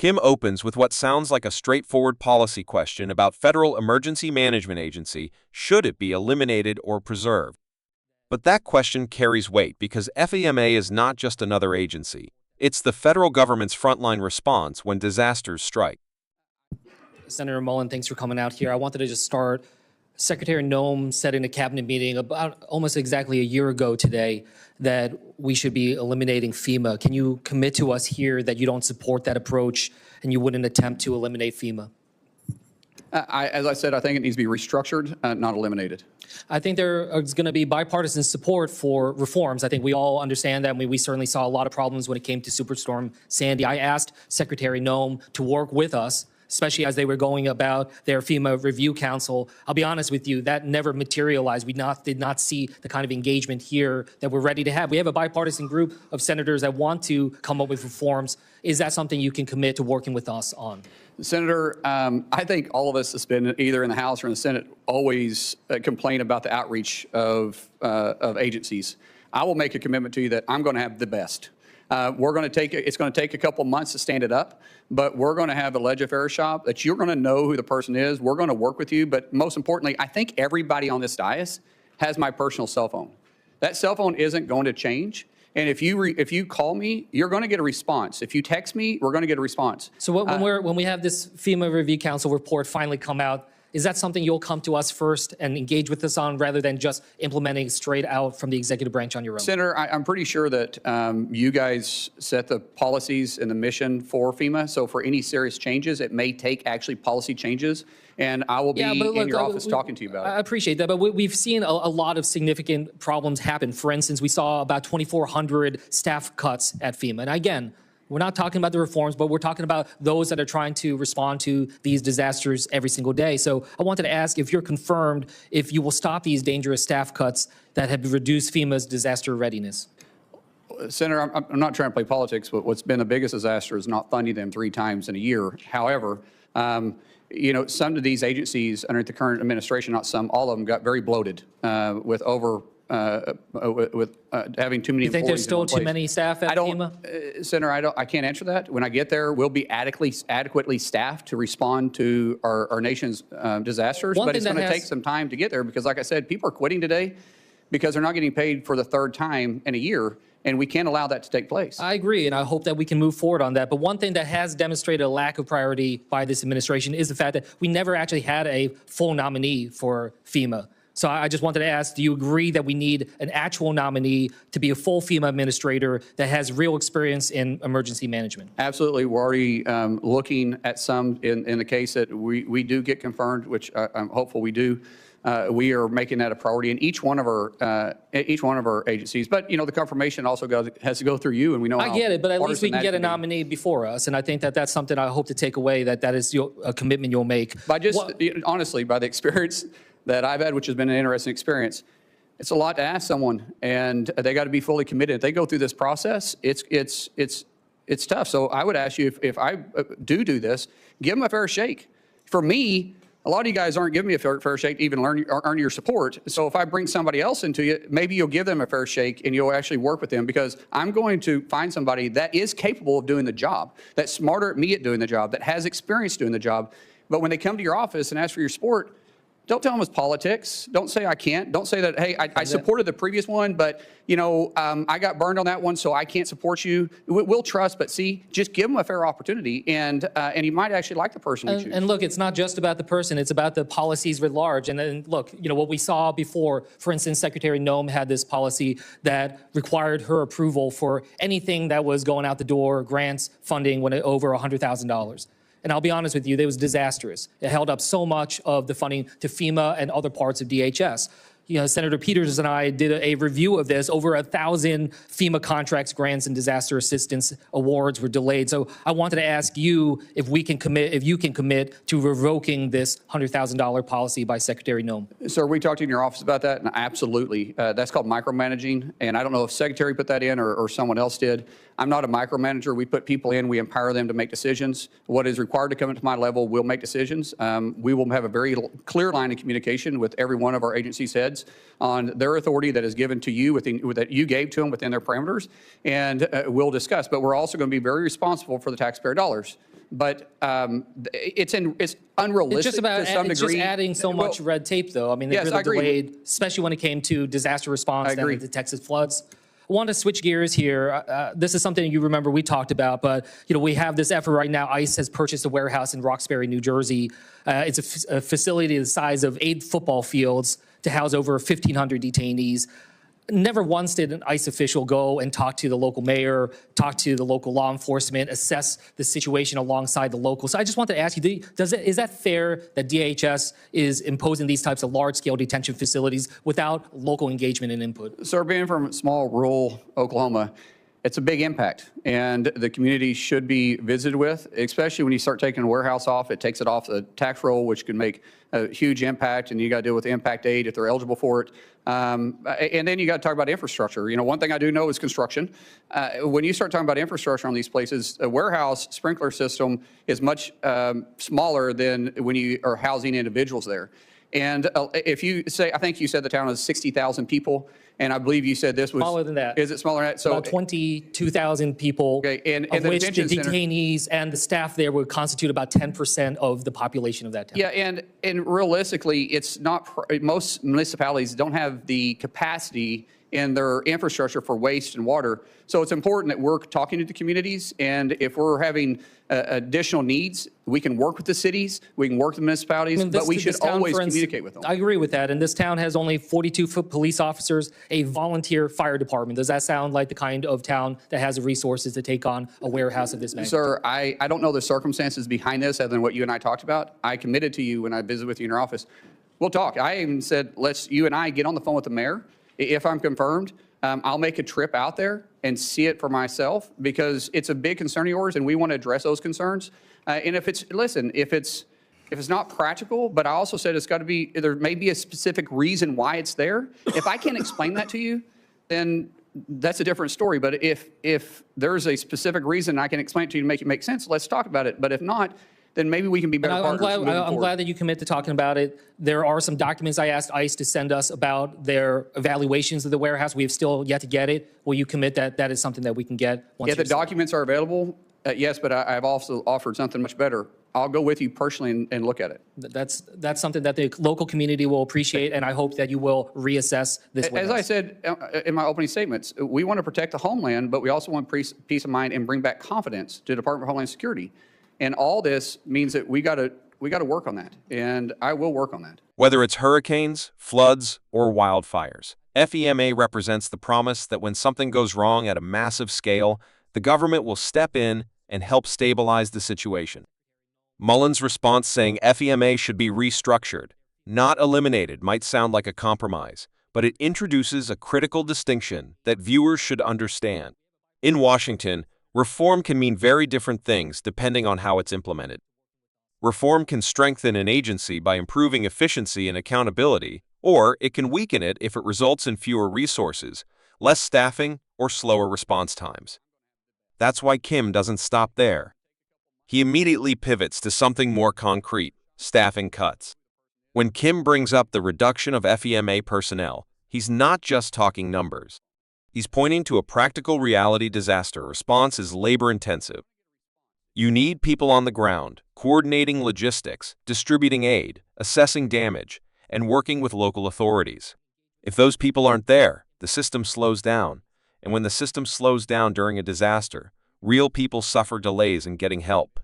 Kim opens with what sounds like a straightforward policy question about Federal Emergency Management Agency, should it be eliminated or preserved? But that question carries weight because FEMA is not just another agency. It's the federal government's frontline response when disasters strike. Senator Mullin, thanks for coming out here. I wanted to just start. Secretary Noem said in a cabinet meeting about almost exactly a year ago today that we should be eliminating FEMA. Can you commit to us here that you don't support that approach and you wouldn't attempt to eliminate FEMA? As I said, I think it needs to be restructured, not eliminated. I think there is going to be bipartisan support for reforms. I think we all understand that. I mean, we certainly saw a lot of problems when it came to Superstorm Sandy. I asked Secretary Noem to work with us, especially as they were going about their FEMA Review Council. I'll be honest with you, that never materialized. We did not see the kind of engagement here that we're ready to have. We have a bipartisan group of senators that want to come up with reforms. Is that something you can commit to working with us on? Senator, I think all of us that's been either in the House or in the Senate always complain about the outreach of agencies. I will make a commitment to you that I'm going to have the best. It's going to take a couple months to stand it up, but we're going to have a ledge affairs shop that you're going to know who the person is. We're going to work with you, but most importantly, I think everybody on this dais has my personal cell phone. That cell phone isn't going to change. And if you call me, you're going to get a response. If you text me, we're going to get a response. So when we have this FEMA Review Council report finally come out, is that something you'll come to us first and engage with us on rather than just implementing straight out from the executive branch on your own? Senator, I'm pretty sure that you guys set the policies and the mission for FEMA. So for any serious changes, it may take actually policy changes. And I will be in your office talking to you about it. I appreciate that, but we've seen a lot of significant problems happen. For instance, we saw about 2,400 staff cuts at FEMA. And again, we're not talking about the reforms, but we're talking about those that are trying to respond to these disasters every single day. So I wanted to ask if you're confirmed if you will stop these dangerous staff cuts that have reduced FEMA's disaster readiness. Senator, I'm not trying to play politics, but what's been the biggest disaster is not funding them 3 times in a year. However, you know, some of these agencies under the current administration, not some, all of them got very bloated with having too many employees. You think there's still too many staff at FEMA? Senator, I can't answer that. When I get there, we'll be adequately staffed to respond to our nation's disasters. But it's going to take some time to get there because, like I said, people are quitting today because they're not getting paid for the 3rd time in a year. And we can't allow that to take place. I agree, and I hope that we can move forward on that. But one thing that has demonstrated a lack of priority by this administration is the fact that we never actually had a full nominee for FEMA. So I just wanted to ask, do you agree that we need an actual nominee to be a full FEMA administrator that has real experience in emergency management? Absolutely. We're already looking at some in the case that we do get confirmed, which I'm hopeful we do. We are making that a priority in each one of our agencies. But you know, the confirmation also has to go through you, and we know. I get it, but at least we can get a nominee before us, and I think that that's something I hope to take away. That is a commitment you'll make. By honestly, by the experience that I've had, which has been an interesting experience, it's a lot to ask someone, and they got to be fully committed. If they go through this process, it's tough. So I would ask you if I do this, give them a fair shake. For me, a lot of you guys aren't giving me a fair shake to even earn your support. So if I bring somebody else into you, maybe you'll give them a fair shake and you'll actually work with them because I'm going to find somebody that is capable of doing the job, that's smarter at me at doing the job, that has experience doing the job. But when they come to your office and ask for your support, don't tell them it's politics. Don't say I can't. Don't say that, hey, I supported the previous one, but, you know, I got burned on that one, so I can't support you. We'll trust, but see, just give them a fair opportunity, and you might actually like the person we choose. And look, it's not just about the person. It's about the policies writ large. And then, look, you know, what we saw before, for instance, Secretary Noem had this policy that required her approval for anything that was going out the door, grants, funding, when it over $100,000. And I'll be honest with you, it was disastrous. It held up so much of the funding to FEMA and other parts of DHS. You know, Senator Peters and I did a review of this. Over 1,000 FEMA contracts, grants, and disaster assistance awards were delayed. So I wanted to ask you if you can commit to revoking this $100,000 policy by Secretary Noem. Sir, we talked in your office about that, and absolutely. That's called micromanaging, and I don't know if Secretary put that in or someone else did. I'm not a micromanager. We put people in, we empower them to make decisions. What is required to come into my level will make decisions. We will have a very clear line of communication with every one of our agency's heads on their authority that is given to you, that you gave to them within their parameters, and we'll discuss. But we're also going to be very responsible for the taxpayer dollars. But it's unrealistic It's just about to some it's degree. just adding so much red tape, though. I mean, it Yes, really I agree. delayed, especially when it came to disaster response I and agree. the Texas floods. I want to switch gears here. This is something you remember we talked about, but we have this effort right now. ICE has purchased a warehouse in Roxbury, New Jersey. It's a facility the size of 8 football fields to house over 1,500 detainees. Never once did an ICE official go and talk to the local mayor, talk to the local law enforcement, assess the situation alongside the locals. So I just want to ask you, is that fair that DHS is imposing these types of large-scale detention facilities without local engagement and input? Sir, being from small rural Oklahoma, it's a big impact, and the community should be visited with, especially when you start taking a warehouse off. It takes it off the tax roll, which can make a huge impact, and you got to deal with impact aid if they're eligible for it. And then you got to talk about infrastructure. One thing I do know is construction. When you start talking about infrastructure on these places, a warehouse sprinkler system is much smaller than when you are housing individuals there. And if you say, I think you said the town has 60,000 people, and I believe you said this was Smaller than that. Is it smaller than that? So About 22,000 people, Okay, and of the which the detention center- detainees and the staff there would constitute about 10% of the population of that town. yeah, and realistically, it's not. Most municipalities don't have the capacity in their infrastructure for waste and water. So it's important that we're talking to the communities, and if we're having additional needs, we can work with the cities, we can work with the municipalities, I mean, but we should this town, always for instance, communicate with them. I agree with that. And this town has only 42 police officers, a volunteer fire department. Does that sound like the kind of town that has the resources to take on a warehouse of this magnitude? Sir, I don't know the circumstances behind this other than what you and I talked about. I committed to you when I visited with you in your office. We'll talk. I even said, you and I get on the phone with the mayor. If I'm confirmed, I'll make a trip out there and see it for myself, because it's a big concern of yours, and we want to address those concerns. And if it's not practical, but I also said it's got to be, there may be a specific reason why it's there. If I can't explain that to you, then that's a different story. But if there's a specific reason I can explain it to you to make it make sense, let's talk about it. But if not, then maybe we can be better partners moving I'm forward. glad that you commit to talking about it. There are some documents I asked ICE to send us about their evaluations of the warehouse. We have still yet to get it. Will you commit that that is something that we can get once If the you're set? documents are available, yes, but I've also offered something much better. I'll go with you personally and look at it. That's something that the local community will appreciate, and I hope that you will reassess this As warehouse. I said in my opening statements, we want to protect the homeland, but we also want peace of mind and bring back confidence to the Department of Homeland Security. And all this means that we got to work on that, and I will work on that. Whether it's hurricanes, floods, or wildfires, FEMA represents the promise that when something goes wrong at a massive scale, the government will step in and help stabilize the situation. Mullin's response saying FEMA should be restructured, not eliminated, might sound like a compromise, but it introduces a critical distinction that viewers should understand. In Washington, reform can mean very different things depending on how it's implemented. Reform can strengthen an agency by improving efficiency and accountability, or it can weaken it if it results in fewer resources, less staffing, or slower response times. That's why Kim doesn't stop there. He immediately pivots to something more concrete: staffing cuts. When Kim brings up the reduction of FEMA personnel, he's not just talking numbers. He's pointing to a practical reality: disaster response is labor-intensive. You need people on the ground, coordinating logistics, distributing aid, assessing damage, and working with local authorities. If those people aren't there, the system slows down. And when the system slows down during a disaster, real people suffer delays in getting help.